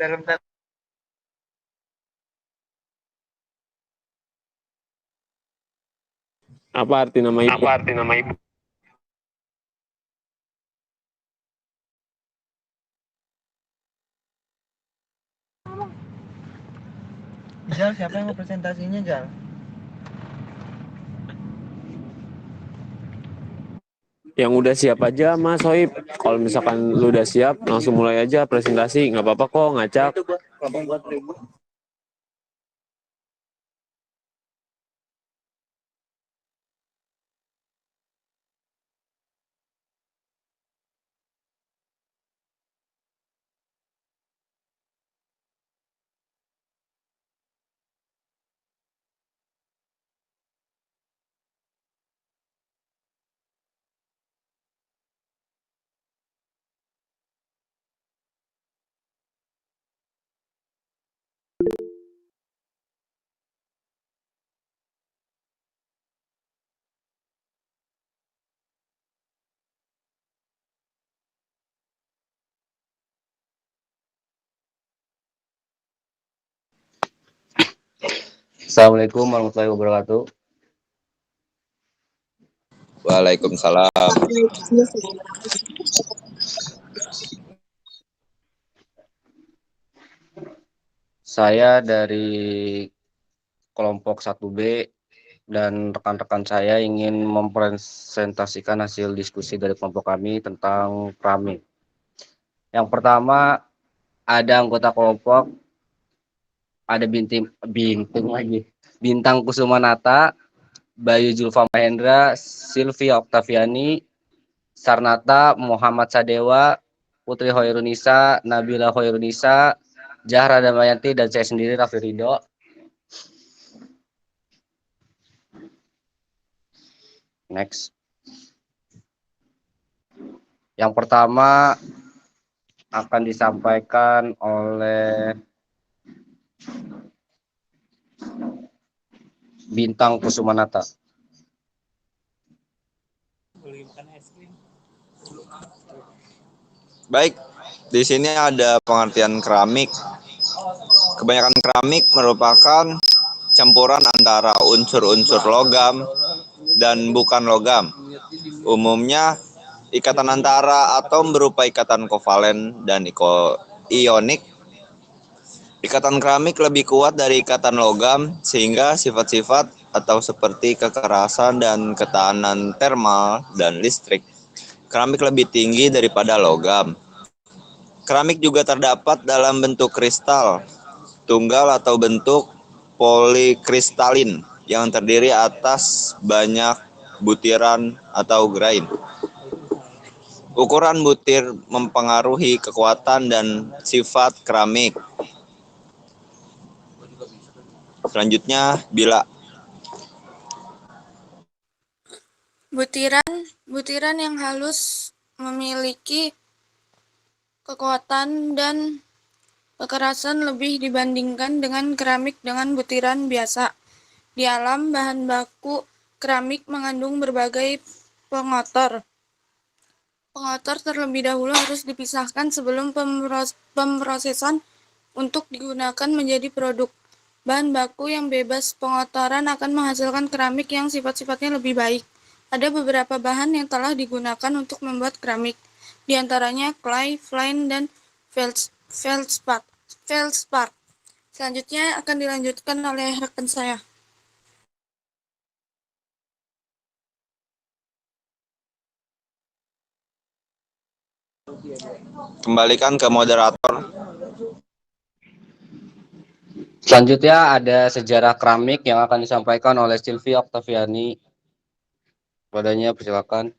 dalam Apa arti nama ibu? apa arti nama ibu? Jal, siapa yang mau presentasinya, Jal? Yang udah siap aja Mas Soib. Kalau misalkan lu udah siap, langsung mulai aja presentasi. Nggak apa-apa kok ngacak. Assalamualaikum warahmatullahi wabarakatuh. Waalaikumsalam. Saya dari kelompok 1B dan rekan-rekan saya ingin mempresentasikan hasil diskusi dari kelompok kami tentang keramik. Yang pertama, ada anggota kelompok, ada Bintang Kusumanata, Bayu Julfa Mahendra, Sylvia Oktaviani, Sarnata, Muhammad Sadewa, Putri Hoirunisa, Nabila Hoirunisa, Zahra Damayanti, dan saya sendiri Raffi Ridho. Next. Yang pertama akan disampaikan oleh Bintang Kusumanata. Baik, di sini ada pengertian keramik. Kebanyakan keramik merupakan campuran antara unsur-unsur logam dan bukan logam. Umumnya, ikatan antara atom berupa ikatan kovalen dan ionik. Ikatan keramik lebih kuat dari ikatan logam, sehingga sifat-sifat atau seperti kekerasan dan ketahanan termal dan listrik keramik lebih tinggi daripada logam. Keramik juga terdapat dalam bentuk kristal, tunggal atau bentuk polikristalin yang terdiri atas banyak butiran atau grain. Ukuran butir mempengaruhi kekuatan dan sifat keramik. Selanjutnya, bila Butiran yang halus memiliki kekuatan dan kekerasan lebih dibandingkan dengan keramik dengan butiran biasa. Di alam, bahan baku keramik mengandung berbagai pengotor. Pengotor terlebih dahulu harus dipisahkan sebelum pemrosesan untuk digunakan menjadi produk. Bahan baku yang bebas pengotoran akan menghasilkan keramik yang sifat-sifatnya lebih baik. Ada beberapa bahan yang telah digunakan untuk membuat keramik, di antaranya clay, flint, dan feldspar. Selanjutnya akan dilanjutkan oleh rekan saya. Kembalikan ke moderator. Selanjutnya ada sejarah keramik yang akan disampaikan oleh Silvia Oktaviani. Padanya persilakan.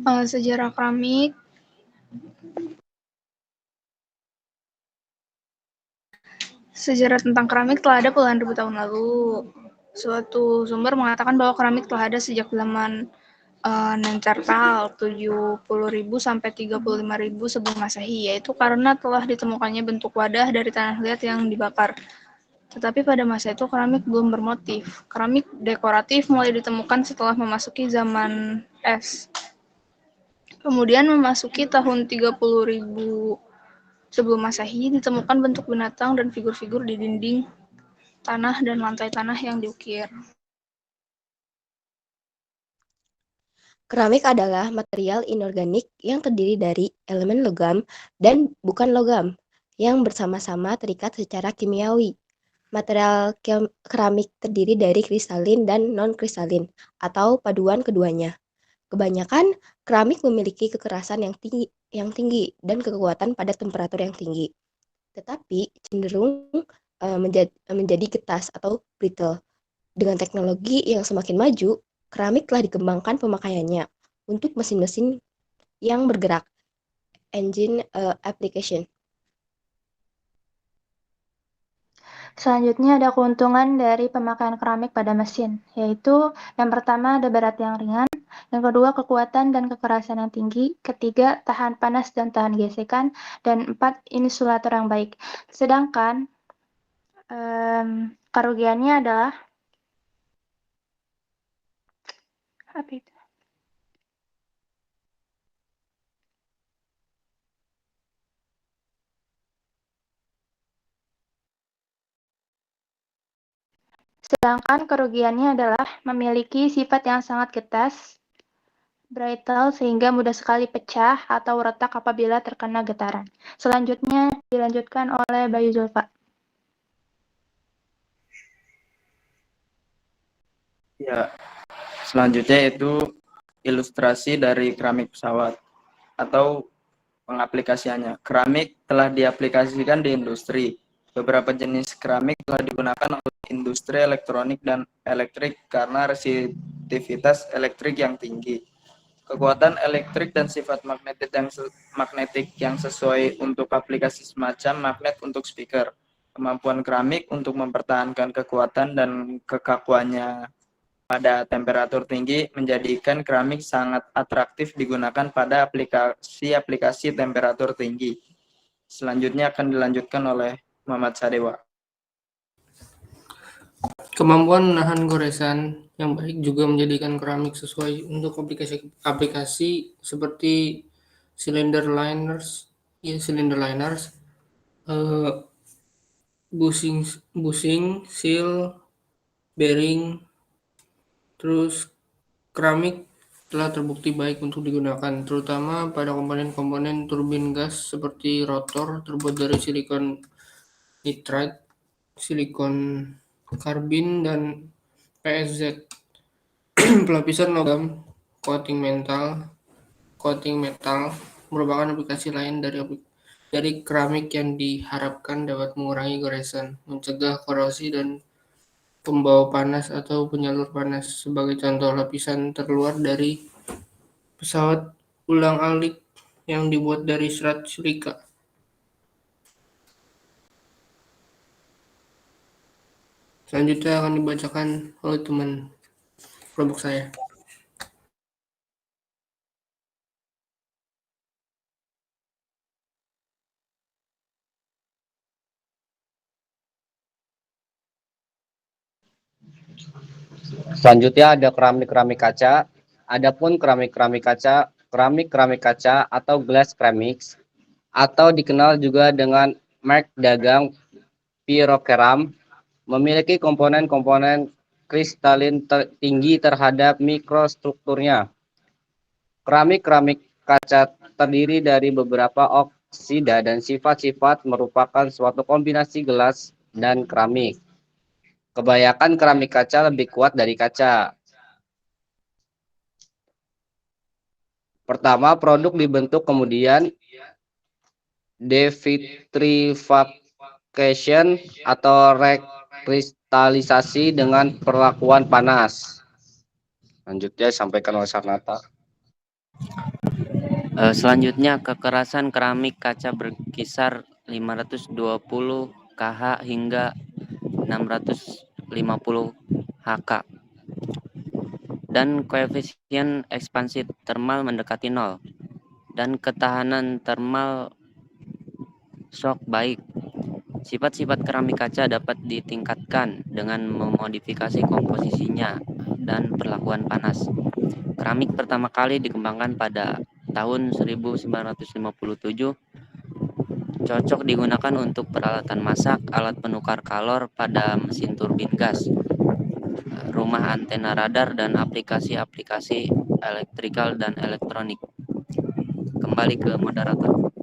Sejarah keramik. Sejarah tentang keramik telah ada puluhan ribu tahun lalu. Suatu sumber mengatakan bahwa keramik telah ada sejak zaman Neanderthal 70.000 sampai 35.000 sebelum Masehi, yaitu karena telah ditemukannya bentuk wadah dari tanah liat yang dibakar. Tetapi pada masa itu keramik belum bermotif. Keramik dekoratif mulai ditemukan setelah memasuki zaman es. Kemudian memasuki tahun 30.000 sebelum Masehi, ditemukan bentuk binatang dan figur-figur di dinding tanah dan lantai tanah yang diukir. Keramik adalah material inorganik yang terdiri dari elemen logam dan bukan logam yang bersama-sama terikat secara kimiawi. Material keramik terdiri dari kristalin dan non-kristalin atau paduan keduanya. Kebanyakan keramik memiliki kekerasan yang tinggi dan kekuatan pada temperatur yang tinggi, tetapi cenderung menjadi getas atau brittle. Dengan teknologi yang semakin maju, keramik telah dikembangkan pemakaiannya untuk mesin-mesin yang bergerak, engine application. Selanjutnya ada keuntungan dari pemakaian keramik pada mesin, yaitu yang pertama ada berat yang ringan, yang kedua kekuatan dan kekerasan yang tinggi, ketiga tahan panas dan tahan gesekan, dan empat insulator yang baik. Sedangkan kerugiannya adalah apa itu? Sedangkan kerugiannya adalah memiliki sifat yang sangat getas, brittle, sehingga mudah sekali pecah atau retak apabila terkena getaran. Selanjutnya dilanjutkan oleh Bayu Zulfa. Ya, selanjutnya itu ilustrasi dari keramik pesawat atau pengaplikasiannya. Keramik telah diaplikasikan di industri. Beberapa jenis keramik telah digunakan oleh industri elektronik dan elektrik karena resisitivitas elektrik yang tinggi. Kekuatan elektrik dan sifat magnetik yang sesuai untuk aplikasi semacam magnet untuk speaker. Kemampuan keramik untuk mempertahankan kekuatan dan kekakuannya pada temperatur tinggi menjadikan keramik sangat atraktif digunakan pada aplikasi-aplikasi temperatur tinggi. Selanjutnya akan dilanjutkan oleh Muhammad Sadewa. Kemampuan menahan goresan yang baik juga menjadikan keramik sesuai untuk aplikasi seperti cylinder liners, bushing, seal, bearing, terus keramik telah terbukti baik untuk digunakan, terutama pada komponen-komponen turbin gas seperti rotor terbuat dari silikon nitride, silikon karbin, dan PSZ. Pelapisan logam, coating metal merupakan aplikasi lain dari keramik yang diharapkan dapat mengurangi goresan, mencegah korosi, dan pembawa panas atau penyalur panas. Sebagai contoh, lapisan terluar dari pesawat ulang-alik yang dibuat dari serat silika. Selanjutnya akan dibacakan oleh teman kelompok saya. Selanjutnya ada keramik-keramik kaca. Adapun keramik-keramik kaca atau glass ceramics atau dikenal juga dengan merek dagang Pyrokeram memiliki komponen-komponen kristalin tinggi terhadap mikrostrukturnya. Keramik-keramik kaca terdiri dari beberapa oksida dan sifat-sifat merupakan suatu kombinasi gelas dan keramik. Kebanyakan keramik kaca lebih kuat dari kaca. Pertama, produk dibentuk kemudian devitrification atau rekristalisasi dengan perlakuan panas. Lanjutnya sampaikan oleh Sarnata. Selanjutnya, kekerasan keramik kaca berkisar 520 kH hingga 650 Hk, dan koefisien ekspansi termal mendekati 0, dan ketahanan termal shock baik. Sifat-sifat keramik kaca dapat ditingkatkan dengan memodifikasi komposisinya dan perlakuan panas. Keramik pertama kali dikembangkan pada tahun 1957, cocok digunakan untuk peralatan masak, alat penukar kalor pada mesin turbin gas, rumah antena radar, dan aplikasi-aplikasi elektrikal dan elektronik. Kembali ke moderator.